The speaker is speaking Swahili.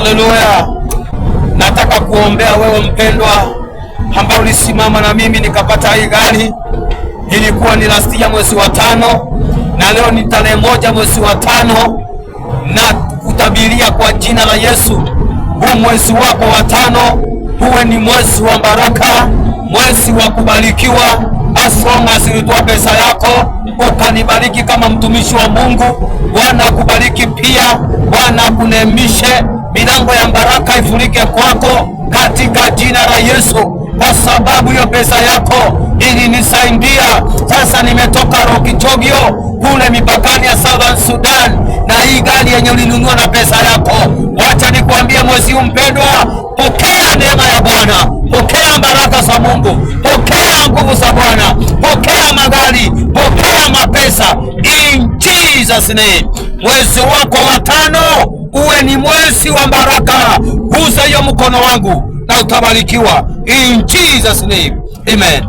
Haleluya. Nataka kuombea wewe mpendwa ambao ulisimama na mimi nikapata hii gari. Ilikuwa ni last ya mwezi wa 5 na leo ni tarehe 1 mwezi wa 5, na kutabiria kwa jina la Yesu, huu mwezi wako wa 5 uwe ni mwezi wa baraka, mwezi wa kubarikiwa. As long as ulitoa pesa yako ukanibariki kama mtumishi wa Mungu, Bwana akubariki pia, Bwana akuneemishe, milango ya baraka ifurike kwako katika jina la Yesu. Kwa sababu hiyo pesa yako ilinisaidia. Sasa nimetoka Rokijogio kule mipakani ya Southern Sudan na hii gari yenye ulinunua na pesa yako. Wacha nikwambie mwezi huu mpendwa, pokea neema ya Bwana, pokea baraka za Mungu, pokea nguvu za Bwana, pokea magari, pokea mapesa in Jesus name. Mwezi wako wa 5 uwe ni mwezi wa baraka. Gusa hiyo mkono wangu na utabarikiwa in Jesus name. Amen.